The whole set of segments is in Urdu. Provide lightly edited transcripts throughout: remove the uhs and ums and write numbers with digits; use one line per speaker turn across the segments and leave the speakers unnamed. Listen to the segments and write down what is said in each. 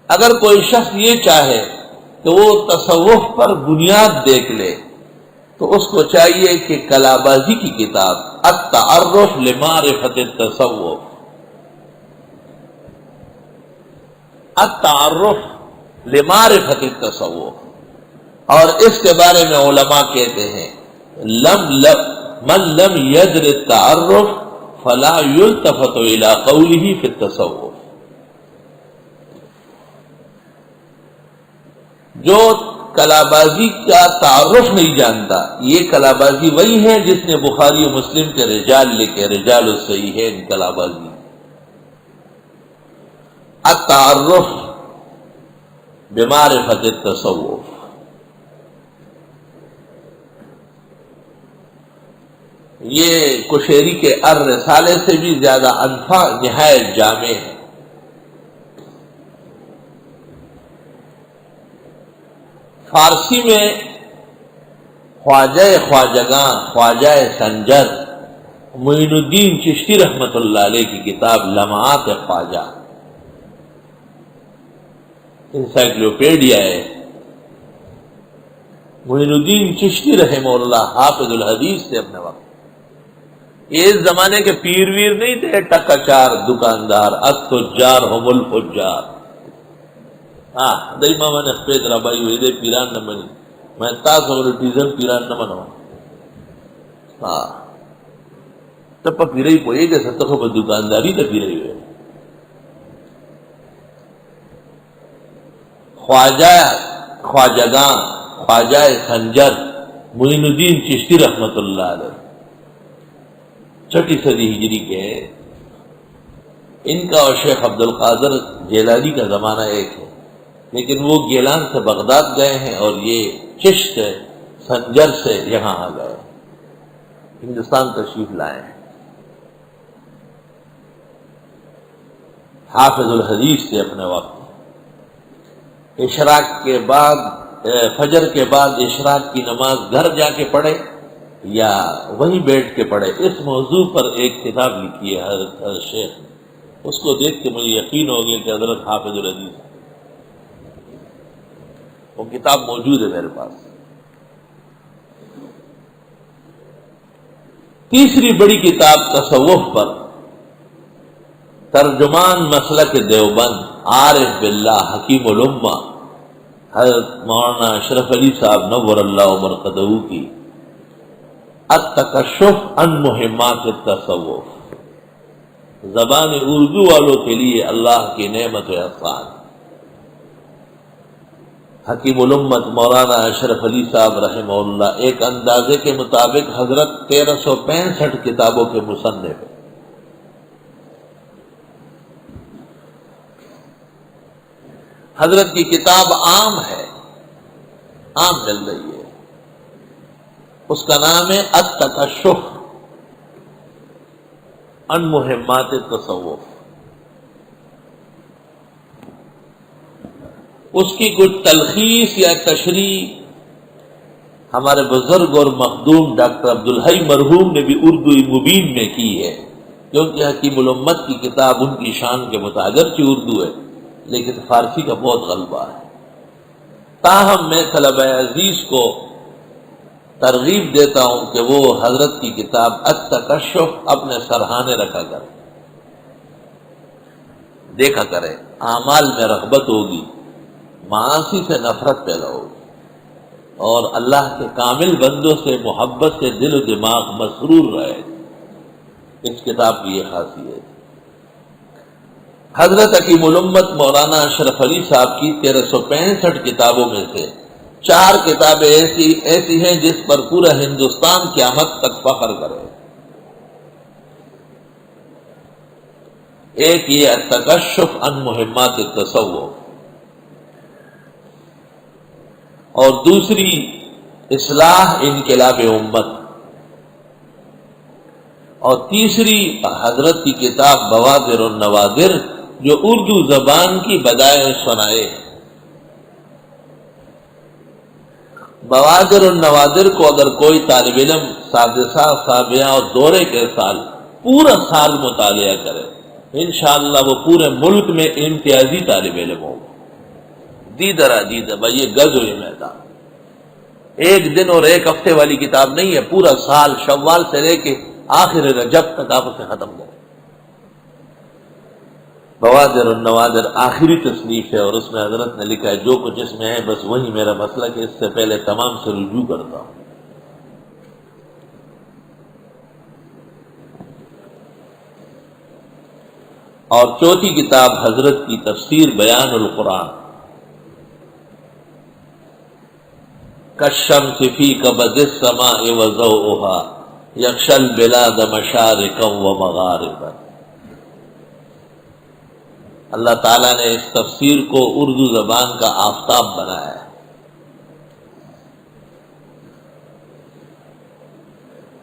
اگر کوئی شخص یہ چاہے کہ وہ تصوف پر بنیاد دیکھ لے تو اس کو چاہیے کہ کلابازی کی کتاب التعرف لمعرفت التصوف، التعرف لمعرفت التصوف، اور اس کے بارے میں علماء کہتے ہیں من لم يدر التعرف فلا يلتفت الى قوله في التصوف، جو کلابازی کا تعارف نہیں جانتا، یہ کلابازی وہی ہے جس نے بخاری و مسلم کے رجال لکھے، رجال الصحیحین کلابازی۔ التعرف بمعرفت التصوف، یہ کشیری کے الرسالے سے بھی زیادہ انفع نہایت جامع ہے۔ فارسی میں خواجہ خواجگاں خواجہ سنجر معین الدین چشتی رحمت اللہ علیہ کی کتاب لمعات خواجہ انسائکلوپیڈیا ہے۔ معین الدین چشتی رحمہ اللہ حافظ الحدیث سے اپنے وقت، یہ اس زمانے کے پیر ویر نہیں تھے ٹکا چار دکاندار، التجار هم الفجار۔ ہاں دای ماما نے خپید ربائی ہوئی دے پیران نہ بنی، میں تاس اور ڈیزل پیران نہ بناؤں۔ ہاں تب پیرئی پوئے کہ ستخو پر دکانداری تا پیرئی ہوئے۔ خواجہ خواجگاں خواجہ سنجر معین الدین چشتی رحمت اللہ علیہ، چھٹی صدی ہجری کے، ان کا اور شیخ عبد القادر جیلانی کا زمانہ ایک ہے، لیکن وہ گیلان سے بغداد گئے ہیں اور یہ چشت سنجر سے یہاں آ گئے، ہندوستان تشریف لائے ہیں۔ حافظ الحدیث سے اپنے وقت اشراق کے بعد، فجر کے بعد اشراق کی نماز گھر جا کے پڑھے یا وہیں بیٹھ کے پڑھے، اس موضوع پر ایک کتاب لکھی ہے حضرت شیخ، اس کو دیکھ کے مجھے یقین ہو گیا کہ حضرت حافظ الحدیث، وہ کتاب موجود ہے میرے پاس۔ تیسری بڑی کتاب تصوف پر ترجمان مسلک دیوبند عارف باللہ حکیم الامہ حضرت مولانا اشرف علی صاحب نور اللہ مرقدہ کی التکشف عن مہمات التصوف، زبان اردو والوں کے لیے اللہ کی نعمت و احسان۔ حکیم الامت مولانا اشرف علی صاحب رحمہ اللہ ایک اندازے کے مطابق حضرت 1365 کتابوں کے مصنف ہیں۔ حضرت کی کتاب عام ہے، عام چل رہی ہے، اس کا نام ہے التکشف عن مہمات التصوف۔ اس کی کچھ تلخیص یا تشریح ہمارے بزرگ اور مخدوم ڈاکٹر عبدالحی مرحوم نے بھی اردو مبین میں کی ہے، کیونکہ حکیم الامت کی کتاب ان کی شان کے مطابق اردو ہے لیکن فارسی کا بہت غلبہ ہے۔ تاہم میں طلبہ عزیز کو ترغیب دیتا ہوں کہ وہ حضرت کی کتاب التکشف اپنے سرہانے رکھا کرے، دیکھا کرے، اعمال میں رغبت ہوگی، معاصی سے نفرت پیدا ہوگی، اور اللہ کے کامل بندوں سے محبت سے دل و دماغ مسرور رہے۔ اس کتاب کی یہ خاصیت۔ حضرت حکیم الامت مولانا اشرف علی صاحب کی 1365 کتابوں میں سے 4 کتابیں ایسی ہیں جس پر پورا ہندوستان قیامت تک فخر کرے۔ ایک یہ التکشف عن مہمات التصوف، اور دوسری اصلاح انقلاب امت، اور تیسری حضرت کی کتاب بوادر النوادر جو اردو زبان کی بدائع سنائے۔ بوادر النوادر کو اگر کوئی طالب علم سادسہ سابعہ اور دورے کے سال پورا سال مطالعہ کرے، انشاءاللہ وہ پورے ملک میں امتیازی طالب علم ہوگا۔ دیدرا دیدہ بھائی، یہ گز ہوئے میدان، ایک دن اور ایک ہفتے والی کتاب نہیں ہے، پورا سال شوال سے لے کے آخر رجب تک آپ اسے ختم کریں۔ بوادر النوادر آخری تصنیف ہے، اور اس میں حضرت نے لکھا ہے جو کچھ اس میں ہے بس وہی میرا مسئلہ کہ اس سے پہلے تمام سے رجوع کرتا ہوں۔ اور چوتھی کتاب حضرت کی تفسیر بیان القرآن، کالشمس فی کبد السماء وضوءها یغشی البلاد مشارقا ومغاربا۔ اللہ تعالیٰ نے اس تفسیر کو اردو زبان کا آفتاب بنایا ہے۔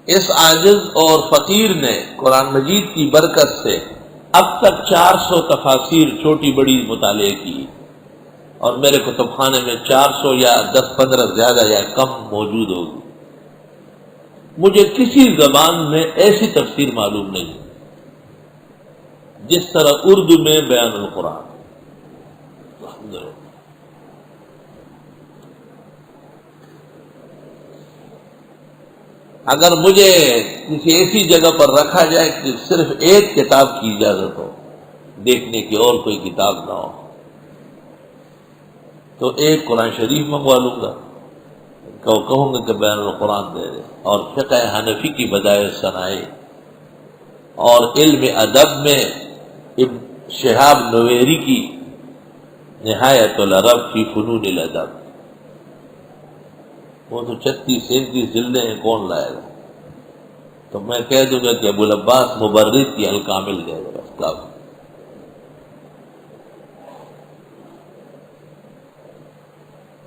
اس عاجز اور فقیر نے قرآن مجید کی برکت سے اب تک 400 تفاسیر چھوٹی بڑی مطالعے کی، اور میرے کتب خانے میں 400 یا 10-15 زیادہ یا کم موجود ہوگی۔ مجھے کسی زبان میں ایسی تفسیر معلوم نہیں جس طرح اردو میں بیان القرآن۔ اگر مجھے کسی ایسی جگہ پر رکھا جائے کہ صرف ایک کتاب کی اجازت ہو دیکھنے کی اور کوئی کتاب نہ ہو، تو ایک قرآن شریف منگوا لوں گا، کہوں گا کہ بیان القرآن دے دے، اور فقہ حنفی کی بدائع ثنائی، اور علم ادب میں ابن شہاب نویری کی نہایت العرب فی فنون الادب، وہ تو 36-37 جلدیں ہیں، کون لائے گا؟ تو میں کہہ دوں گا کہ ابو العباس مبرد کی الکامل دے گا۔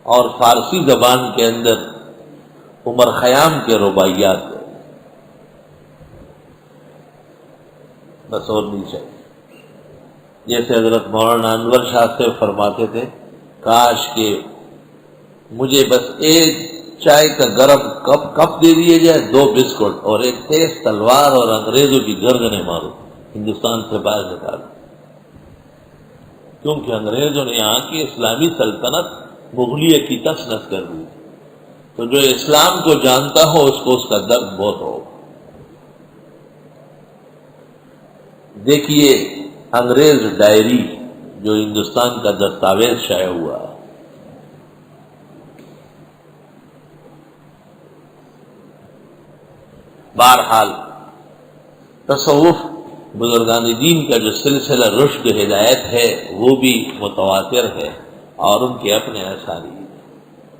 اور فارسی زبان کے اندر عمر خیام کے رباعیات ہے، بس اور نہیں چاہیے۔ جیسے حضرت مولانا انور شاہ سے فرماتے تھے، کاش کہ مجھے بس ایک چائے کا گرم کپ دے دیے جائے، 2 بسکٹ اور ایک تیز تلوار، اور انگریزوں کی گردنیں مارو، ہندوستان سے باہر نکالو، کیونکہ انگریزوں نے یہاں کی اسلامی سلطنت مغلیہ کی تس نس کر دی۔ تو جو اسلام کو جانتا ہو اس کو اس کا درد بہت ہو۔ دیکھیے انگریز ڈائری جو ہندوستان کا دستاویز شائع ہوا، بہرحال تصوف بزرگان دین کا جو سلسلہ رشد ہدایت ہے وہ بھی متواتر ہے، اور ان کے اپنے اسالیب۔